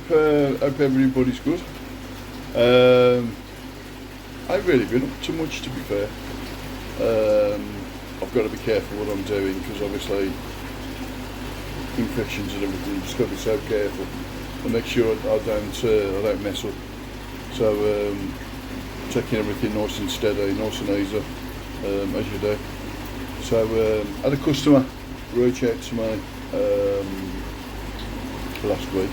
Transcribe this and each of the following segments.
hope everybody's good. I've really been up to much, to be fair. I've got to be careful what I'm doing because obviously infections and everything. You just got to be so careful and make sure I don't mess up. So taking everything nice and steady, nice and easy, as you do. So had a customer reach out to me last week.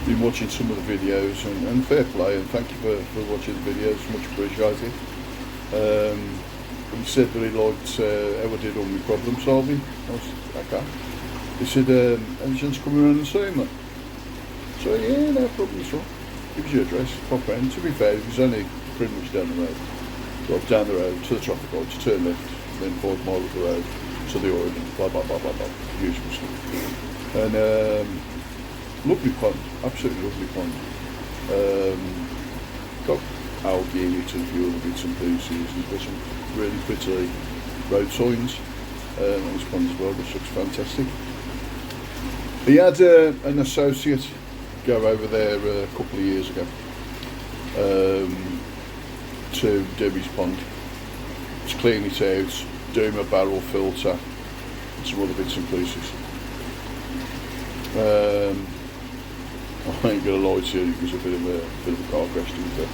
Been watching some of the videos and fair play, and thank you for watching the videos, much appreciated. He said that he liked how I did all my problem solving. I was okay. He said, any chance coming around and seeing that? So yeah, no problem at all. Give us your address, pop round. To be fair, it was only pretty much down the road. Well, down the road to the traffic lights, turn left, then 5 miles up the road to the Oregon, blah blah blah blah blah, usual stuff. And lovely pond, absolutely lovely pond. Got algae in it and a few other bits and pieces, and got some really pretty road signs on this pond as well, which looks fantastic. He had an associate go over there a couple of years ago to do his pond, just clean it out, do him a barrel filter, and some other bits and pieces. I ain't gonna lie to you, it was a bit of a car crash to be fair.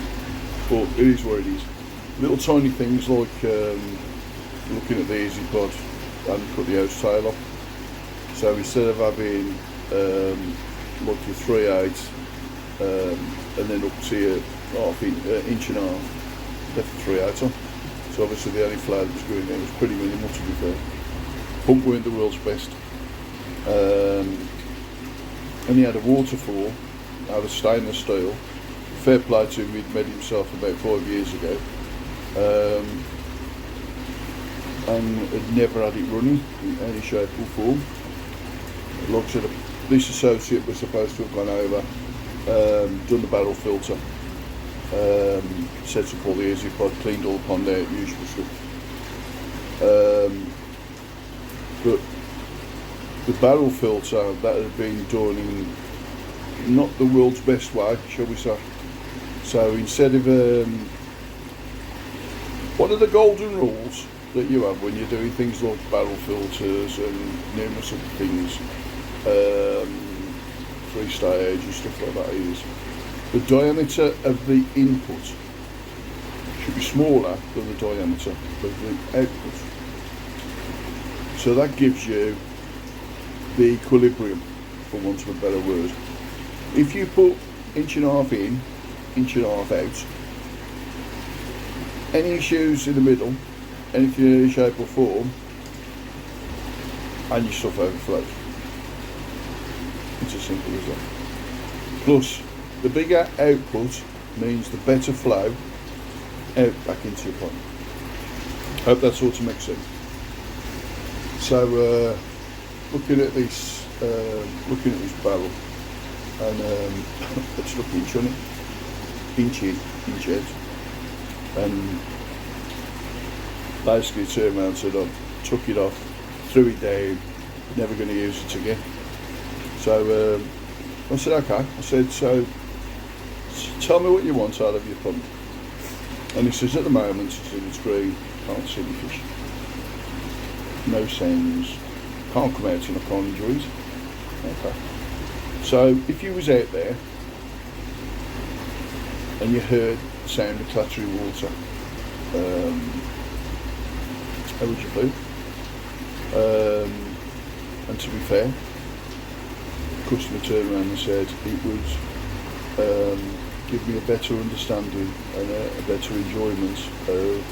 But it is what it is. Little tiny things like looking at the easy pod and cut the hose tail off. So instead of having like your 3/8 and then up to your inch and a half, left the 3/8 on. So obviously the only flow that was going there was pretty minimal, to be fair. Pump weren't the world's best. And he had a waterfall out of stainless steel. Fair play to him, he'd made himself about 5 years ago, and had never had it running in any shape or form. Like I said, this associate was supposed to have gone over, done the barrel filter, set up all the easy pod, cleaned all the pond out, usual stuff. But the barrel filter, that had been done in not the world's best way, shall we say. So instead of one of the golden rules that you have when you're doing things like barrel filters and numerous other things, 3-stage and stuff like that, is the diameter of the input should be smaller than the diameter of the output. So that gives you the equilibrium, for want of a better word. If you put 1.5 in, 1.5 out, any issues in the middle, anything in any shape or form, and your stuff overflows. It's as simple as that. Plus, the bigger output means the better flow out back into your pond. Hope that sort of makes sense. So, looking at this barrel, and let's look inch on it, inch in, inch out, and basically turned around and said, I took it off, threw it down, never going to use it again. So I said, okay. I said, so tell me what you want out of your pond. And he says, at the moment, it's green, can't see any fish, no sounds, can't come out and I can't enjoy it. Okay. So if you was out there and you heard the sound of clattering water, how would you feel? And to be fair, the customer turned around and said it would give me a better understanding and a better enjoyment of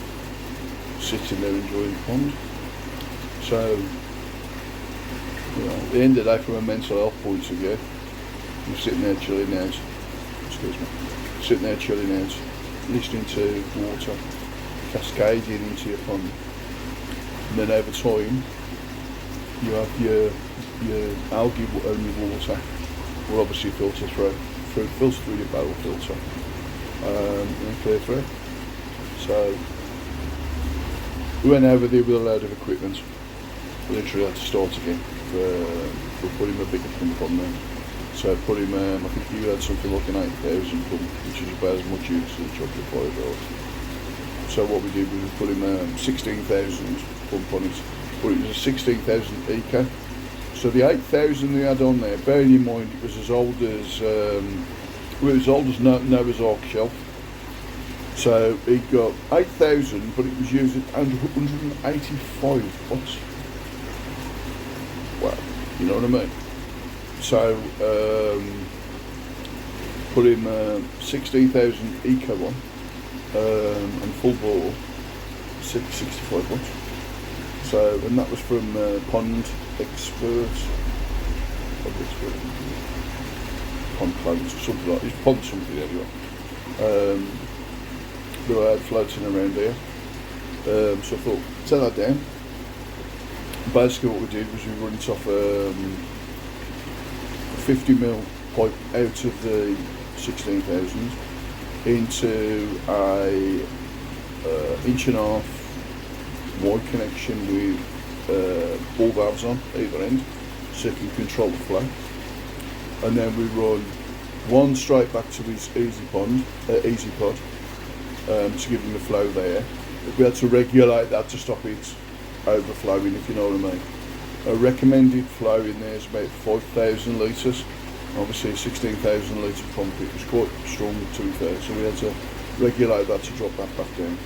sitting there enjoying the pond. So, you know, at the end of the day, from a mental health point of view, you're sitting there chilling out, sitting there chilling out, listening to water cascading into your pond, and then over time you have your algae and your water will obviously filter through your barrel filter and clear through. So we went over there with a load of equipment. We literally had to start again. we'll put him a bigger pump on there. So put him, I think he had something like an 8,000 pump, which is about as much use as a chocolate fibre. So what we did was we put him 16,000 pump on it, but it was a 16,000 eco. So the 8,000 they had on there, bearing in mind it was as old as Noah's Ark shelf. So he got 8,000, but it was using 185 watts. Wow, you know what I mean? So put him 16,000 eco on, and full bore 65 watts. So, and that was from Pond Experts, Pond Plants or something like this, Pond something anyway. That I had floating around here. So I thought, turn that down. Basically what we did was we run it off a 50mm pipe out of the 16,000 into a 1.5" wide connection with ball valves on either end, so you can control the flow. And then we run one straight back to his easy pod to give him the flow there. We had to regulate that to stop it overflowing, if you know what I mean. A recommended flow in there is about 5,000 litres. Obviously a 16,000 litre pump, it was quite strong to be fair, so we had to regulate that to drop that back down.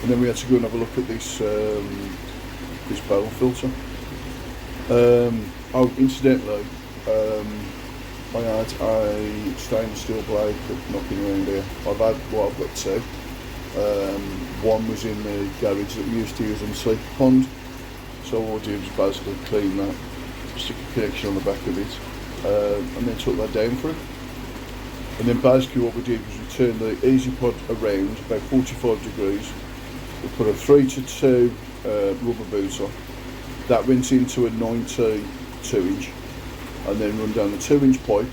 And then we had to go and have a look at this this barrel filter. Oh, incidentally, I had a stainless steel blade knocking around here. I've got two. One was in the garage that we used to use on the sleeper pond. So all I did was basically clean that, stick a connection on the back of it, and then took that down for it. And then basically what we did was we turned the easy pod around about 45 degrees. We put a 3-to-2 rubber boot on. That went into a 92-inch, and then run down the 2-inch pipe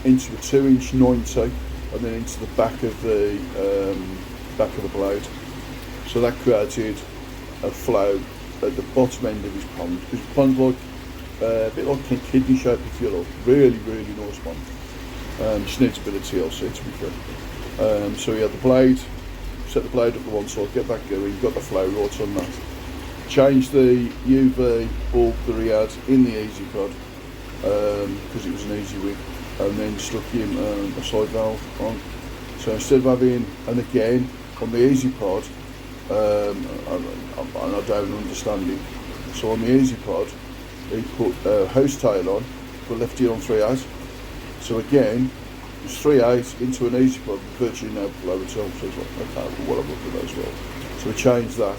into a 2-inch 90, and then into the back of the blade. So that created a flow at the bottom end of his pond, because the pond's like a bit like a kidney shape if you like. Really nice pond. Just needs a bit of TLC to be fair. So we had the blade, set the blade up to one side, get that going, got the flow right on that. Changed the UV bulb that he had in the easy pod, because it was an easy rig, and then stuck him a side valve on. So instead of having, and again on the easy pod, and I don't understand it, so on the easy pod he put a hose tail on, but left it on 3/8. So again, it was 3/8 into an easy pod with virtually no flow at all. So it's like, okay, well I've looked at that as well. So we changed that,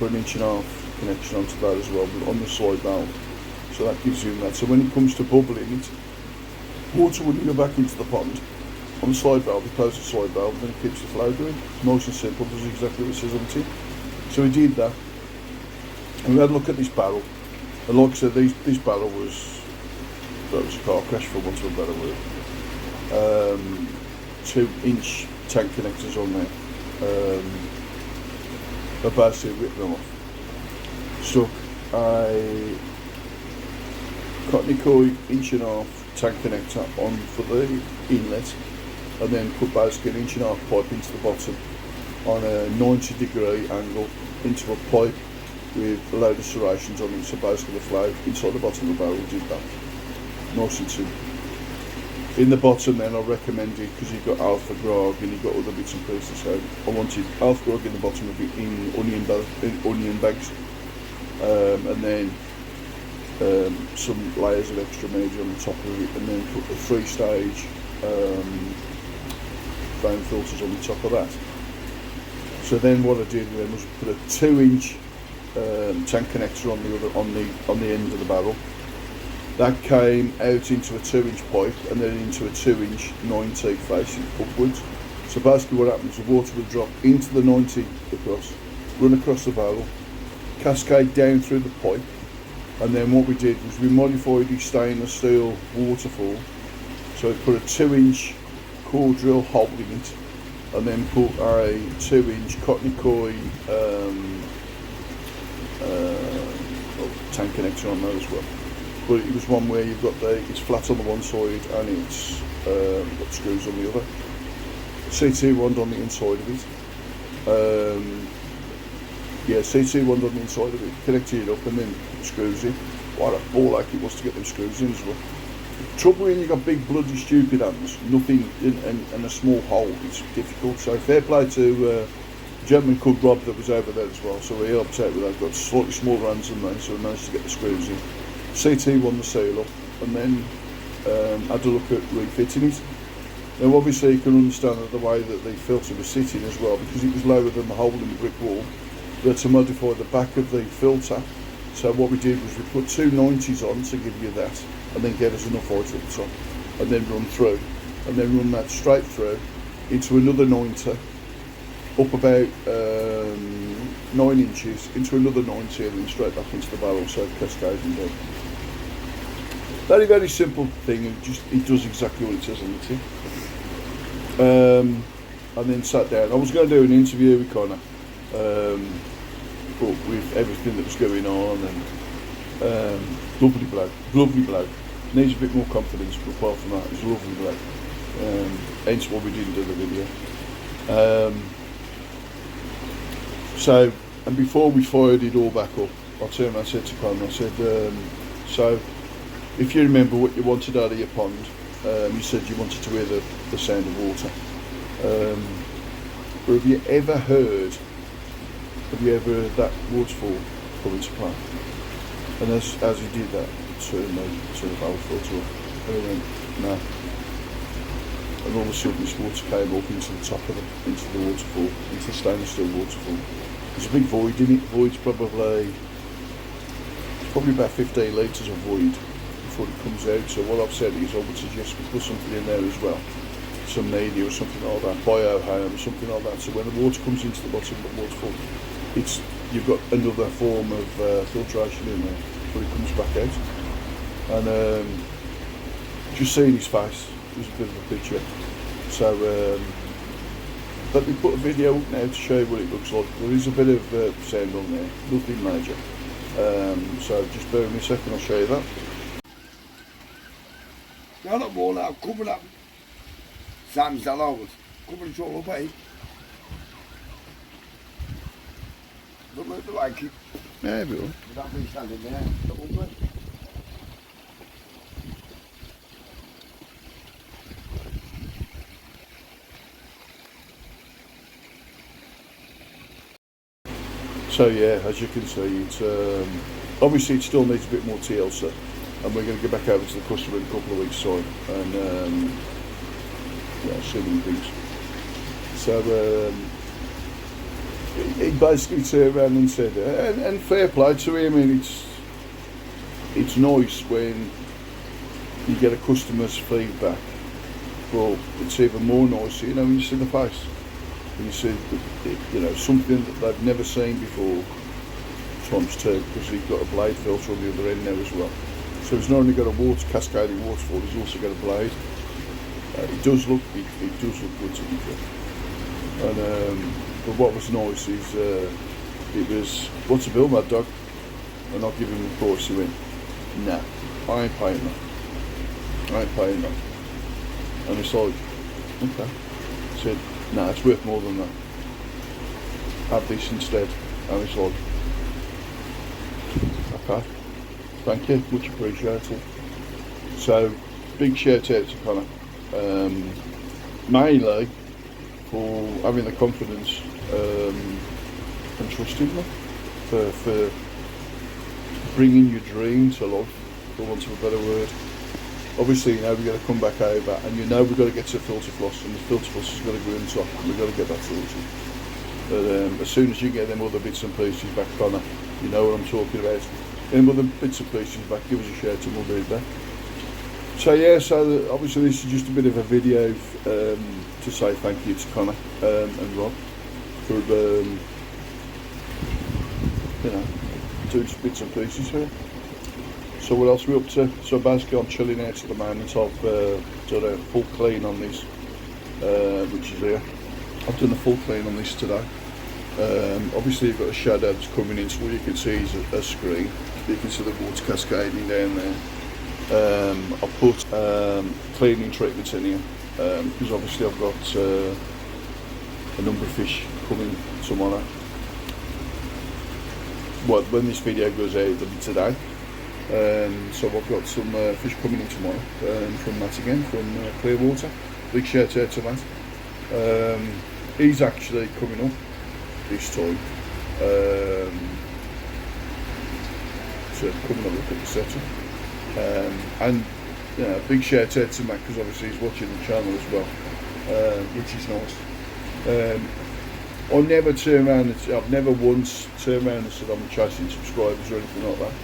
put an 1.5" connection onto that as well, but on the side valve. So that gives you that. So when it comes to bubbling it, water wouldn't go back into the pond. On the slide valve, we close the slide valve, then it keeps the flow going. Nice and simple, does exactly what it says on the tin. So we did that, and we had a look at this barrel. And like I said, this barrel was a car crash for want of a better word. 2-inch tank connectors on there. I basically ripped them off. Stuck a cotton coil 1.5" tank connector on for the inlet, and then put basically an 1.5" pipe into the bottom on a 90-degree angle into a pipe with a load of serrations on it, so basically the flow inside the bottom of the barrel did that. Nice and simple. In the bottom then I recommended, because you've got alpha grog and you've got other bits and pieces, so I wanted alpha grog in the bottom of it in onion bags, and then some layers of extra media on the top of it, and then put the 3-stage foam filters on the top of that. So then what I did then was put a 2-inch tank connector on the end of the barrel. That came out into a 2-inch pipe and then into a 2-inch 90 facing upwards. So basically what happens, the water will drop into the 90 across, run across the barrel, cascade down through the pipe, and then what we did was we modified the stainless steel Waterfall. So we put a 2-inch core drill hole in it, and then put a 2-inch cotton coil tank connector on there as well. But it was one where you've got it's flat on the one side and it's got screws on the other. CT wand on the inside of it. Yeah, CT wand on the inside of it. Connected it up and then screws in. What a ball ache it was to get them screws in as well. Trouble when you got big bloody stupid hands, nothing and a small hole, it's difficult. So fair play to a gentleman called Rob that was over there as well. So he helped out with that. Got slightly smaller hands than me, so we managed to get the screws in. CT won the seal up, and then had a look at refitting it. Now obviously you can understand that the way that the filter was sitting as well, because it was lower than the hole in the brick wall, we had to modify the back of the filter. So what we did was we put two 90s on to give you that, and then get us enough height at the top, and then run through, and then run that straight through into another 90, up about 9 inches, into another 90, and then straight back into the barrel, so cascading down. Very, very simple thing, and it does exactly what it says on the tin. And then sat down. I was going to do an interview with Connor, but with everything that was going on, and lovely bloke. Needs a bit more confidence, but apart from that, he's a lovely bloke. Hence why we didn't do the video. So, and before we fired it all back up, I turned and I said to Connor, I said, so if you remember what you wanted out of your pond, you said you wanted to hear the sound of water. But have you ever heard that waterfall come into play? And as he did that, turned the barrel filter up, and he went, no. And all of a sudden this water came up into the top of into the waterfall, into the stainless steel waterfall. There's a big void in it. The void's probably about 15 litres of void before it comes out. So what I've said is I would suggest we put something in there as well, some media or something like that, biohome or something like that. So when the water comes into the bottom of the waterfall, you've got another form of filtration in there before it comes back out. And just seeing his face was a bit of a picture. So let me put a video up now to show you what it looks like. There is a bit of sound on there, nothing major. So just bear with me a second, I'll show you that. Now the ball now coming up. Sam's allowed. Coming all away. Don't look like it. Yeah, it will. Without me standing there. Don't look. So yeah, as you can see, it's obviously it still needs a bit more TLC, and we're going to get back over to the customer in a couple of weeks' time, and yeah, see many things. So he basically turned around and said, and fair play to him. I mean, it's nice when you get a customer's feedback, but it's even more nice, you know, when you see the face. And you see, something that they've never seen before, times two, because he's got a blade filter on the other end now as well. So he's not only got a cascading waterfall, he's also got a blade. It does look good to be fair. And but what was nice is it was, what's a bill, mad dog? And I'll give him the price. He went, nah, I ain't paying that. And it's like, okay. I said, nah, it's worth more than that. Have this instead. And it's like, okay, thank you, much appreciated. So, big shout out to Connor, mainly for having the confidence and trusting me, for bringing your dream to life, for want of a better word. Obviously, we've got to come back over, and we've got to get to filter floss, and the filter floss has got to go in top, and we've got to get that sorted. But as soon as you get them other bits and pieces back, Connor, you know what I'm talking about. Any other bits and pieces back, give us a shout and we'll be back. So yeah, so obviously this is just a bit of a video to say thank you to Connor and Rob for doing some bits and pieces here. So what else are we up to? So basically I'm chilling out at the moment. I've done a full clean on this, which is here. I've done a full clean on this today. Obviously you've got a shadow that's coming in, so what you can see is a screen. You can see the water cascading down there. I put cleaning treatments in here because obviously I've got a number of fish coming tomorrow. Well, when this video goes out, it'll be today. So I've got some fish coming in tomorrow from Matt again, from Clearwater. Big shout out to Matt. He's actually coming up this time. So coming up look at the setup. And big shout out to Matt because obviously he's watching the channel as well, which is nice. I never turn around I've never once turned around and said I'm chasing subscribers or anything like that.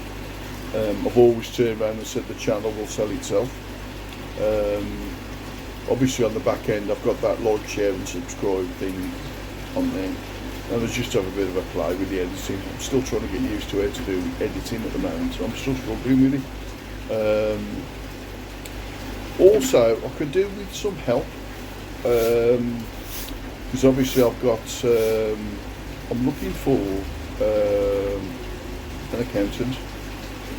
I've always turned around and said the channel will sell itself. Obviously on the back end I've got that like, share and subscribe thing on there. And I just have a bit of a play with the editing. I'm still trying to get used to how to do editing at the moment, so I'm still struggling with it. Also, I could do with some help because obviously I've got. I'm looking for an accountant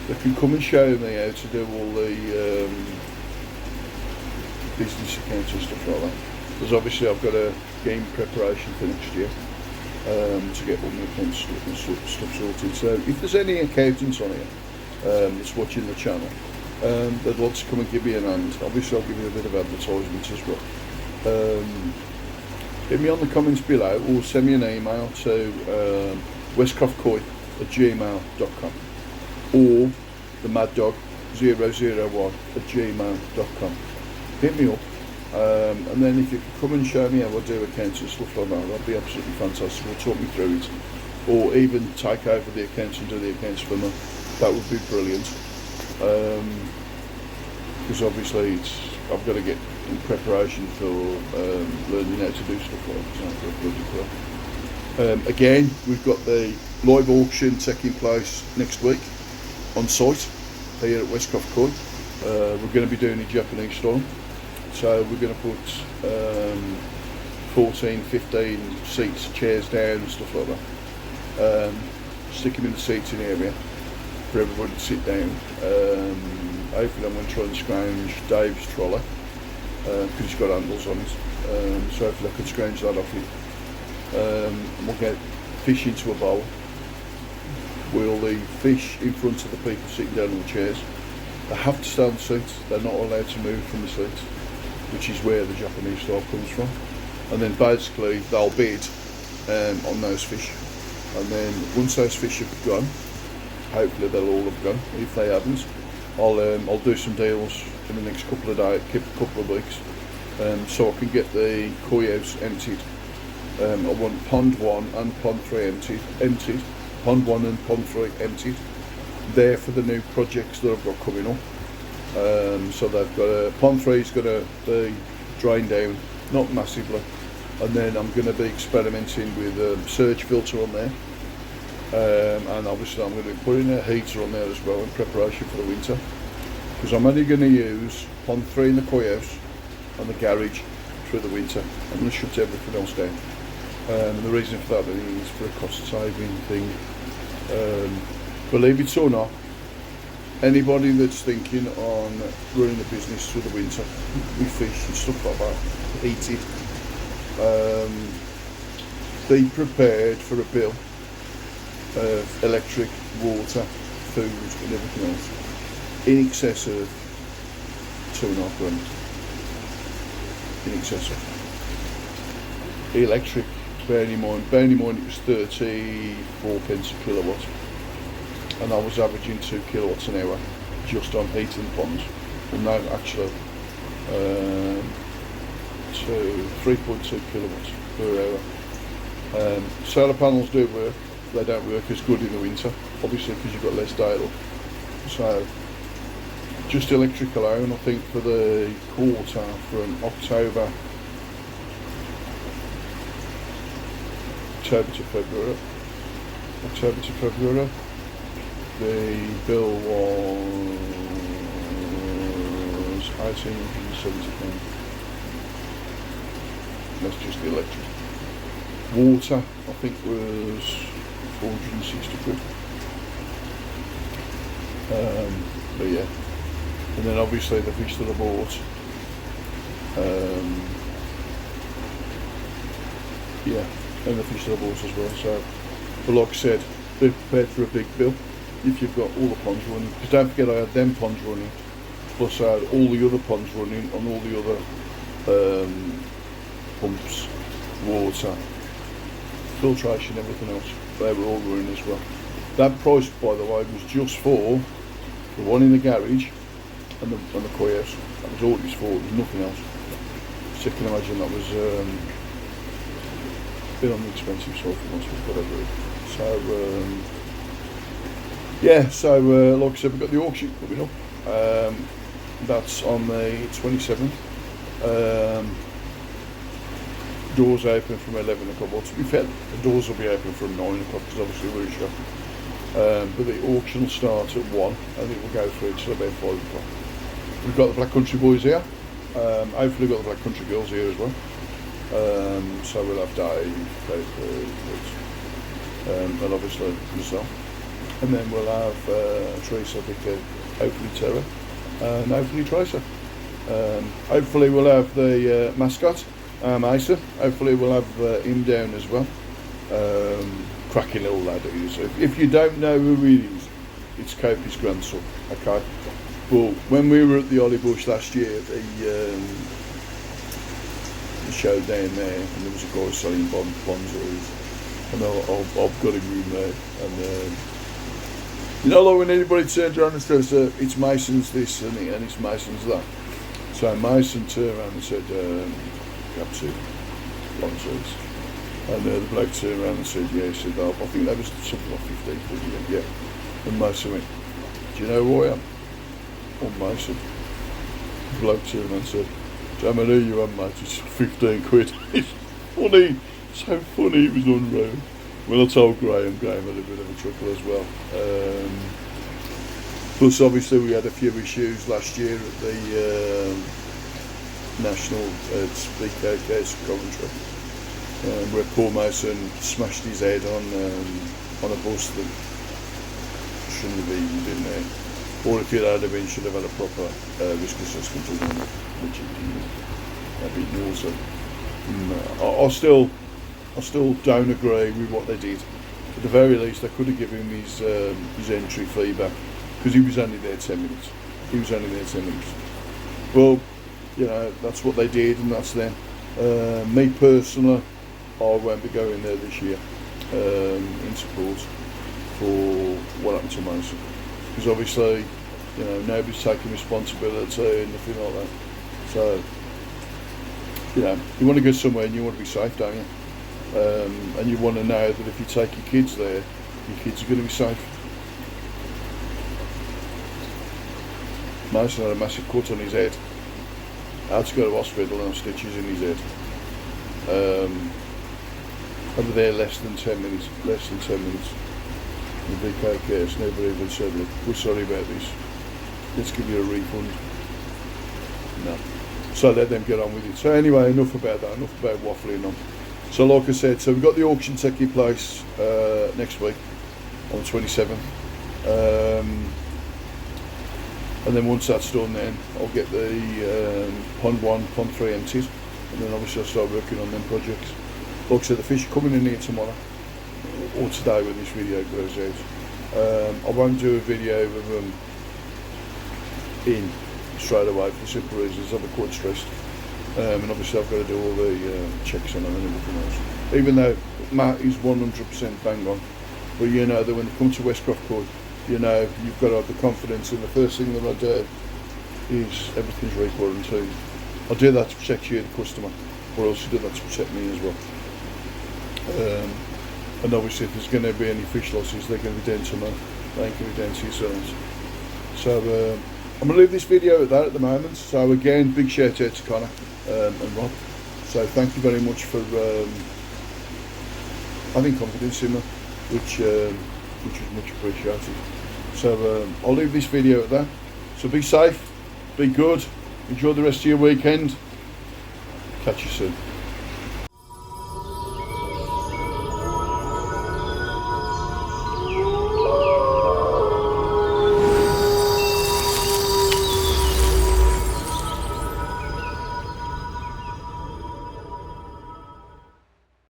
that can come and show me how to do all the business accounts and stuff like that. Because obviously I've got a game preparation for next year to get all my accounts stuff sorted. So if there's any accountants on here that's watching the channel, they'd like to come and give me an hand. Obviously I'll give you a bit of advertisement as well. Hit me on the comments below or send me an email to westcroftcoy@gmail.com or the maddog001@gmail.com. Hit me up and then if you could come and show me how I do accounts and stuff like that, that'd be absolutely fantastic. Or talk me through it, or even take over the accounts and do the accounts for me. That would be brilliant. Because obviously I've got to get in preparation for learning how to do stuff like that. Again, we've got the live auction taking place next week on site here at Westcroft Koi. We're going to be doing it Japanese style, so we're going to put 14, 15 seats, chairs down and stuff like that. Stick them in the seating area for everybody to sit down. Hopefully I'm going to try and scrounge Dave's trolley because he's got handles on it, so hopefully I can scrounge that off it. We'll get fish into a bowl. We'll leave fish in front of the people sitting down on the chairs. They have to stay on the seats, they're not allowed to move from the seats, which is where the Japanese style comes from. And then basically they'll bid on those fish, and then once those fish have gone, hopefully they'll all have gone. If they haven't, I'll do some deals in the next couple of days, couple of weeks, so I can get the koi house emptied. I want pond 1 and pond 3 emptied. Pond 1 and pond 3 emptied. There for the new projects that I've got coming up. So they've got pond 3 is going to be drained down, not massively, and then I'm going to be experimenting with surge filter on there. And obviously I'm going to be putting a heater on there as well in preparation for the winter, because I'm only going to use pond 3 in the koi house and the garage through the winter. I'm going to shut everything else down, and the reason for that is for a cost saving thing. Believe it or not, anybody that's thinking on running a business through the winter with fish and stuff like that, heated, be prepared for a bill of electric, water, food and everything else in excess of £2.5 grand. In excess of electric, bearing in mind it was 34 pence a kilowatt, and I was averaging 2 kilowatts an hour just on heating ponds. Well, no, actually 3.2 kilowatts per hour. Solar panels do work. They don't work as good in the winter, obviously, because you've got less daylight. So just electric alone, I think for the quarter from October to February, the bill was £1,870. That's just the electric. Water, I think, was 460 quid. But yeah, and then obviously the fish that I bought, yeah, and the fish that I bought as well. So, but like I said, be prepared for a big bill if you've got all the ponds running. Because don't forget, I had them ponds running, plus I had all the other ponds running on all the other pumps, water, filtration, everything else. They were all running as well. That price, by the way, was just for the one in the garage and the koi house. That was all it was for. There was nothing else. So you can imagine that was a bit on the expensive side for once, whatever. So yeah, so like I said, we've got the auction coming up. That's on the 27th. Doors open from 11 o'clock. Well, to be fair, the doors will be open from 9 o'clock because obviously we're a shop. But the auction will start at 1. I think we'll go through till about 5 o'clock. We've got the Black Country boys here. Hopefully we've got the Black Country girls here as well. So we'll have Dave, and obviously myself. And then we'll have Teresa, Vicky, hopefully Tara, and hopefully Tracer. Hopefully we'll have the mascot, Mason. Hopefully we'll have him down as well. Cracking little lad he is. If you don't know who he is, it's Kofi's grandson, okay? But when we were at the Ollie Bush last year, the show down there, and there was a guy selling bonsais, and I've got him in there, and you know, like when anybody turns around and says, it's Mason's this and it's Mason's that. So Mason turned around and said, up to bonsais. And the bloke turned around and said, yeah, he said, oh, I think that was something like 15 quid, yeah. And Mason went, do you know who I am? I'm Mason. The bloke turned around and said, Jam, I know you are, mate, it's 15 quid. It's funny, so funny, it was unreal. Well, I told Graham had a bit of a chuckle as well. Plus, obviously, we had a few issues last year at the National BKK's Coventry, where Paul Mason smashed his head on a bus that shouldn't have even been there. Or if it had been, should have had a proper risk assessment on it, which it didn't. That'd be awesome. I still don't agree with what they did. At the very least, they could have given him his entry fee back, because he was only there 10 minutes. Well, you know, that's what they did, and that's them. Me personally, I won't be going there this year in support for what happened to Mason, because obviously, you know, nobody's taking responsibility and nothing like that. So, you know, you want to go somewhere and you want to be safe, don't you? And you want to know that if you take your kids there, your kids are going to be safe. Mason had a massive cut on his head. I had to go to hospital and have stitches in his head. Over there less than 10 minutes. The BKKS never even said, look, we're sorry about this. Let's give you a refund. No. So let them get on with it. So anyway, enough about that, enough about waffling on. So like I said, so we've got the auction taking place next week on the 27th. And then once that's done, then I'll get the Pond 1, Pond 3 empties, and then obviously I'll start working on them projects. Like I said, the fish are coming in here tomorrow, or today when this video goes out. I won't do a video of them in straight away for the simple reasons I'm quite stressed. And obviously I've got to do all the checks on them and everything else. Even though Matt is 100% bang on, but you know that when they come to Westcroft Court, you know, you've got to have the confidence, and the first thing that I do is everything's re-quarantined. I do that to protect you, the customer, but I also do that to protect me as well. And obviously if there's going to be any fish losses, they're going to be down to me, they ain't going to be down to yourselves. So I'm going to leave this video at that at the moment. So again, big shout out to Connor and Rob. So thank you very much for having confidence in me, which is much appreciated. So I'll leave this video at that. So be safe, be good, enjoy the rest of your weekend. Catch you soon.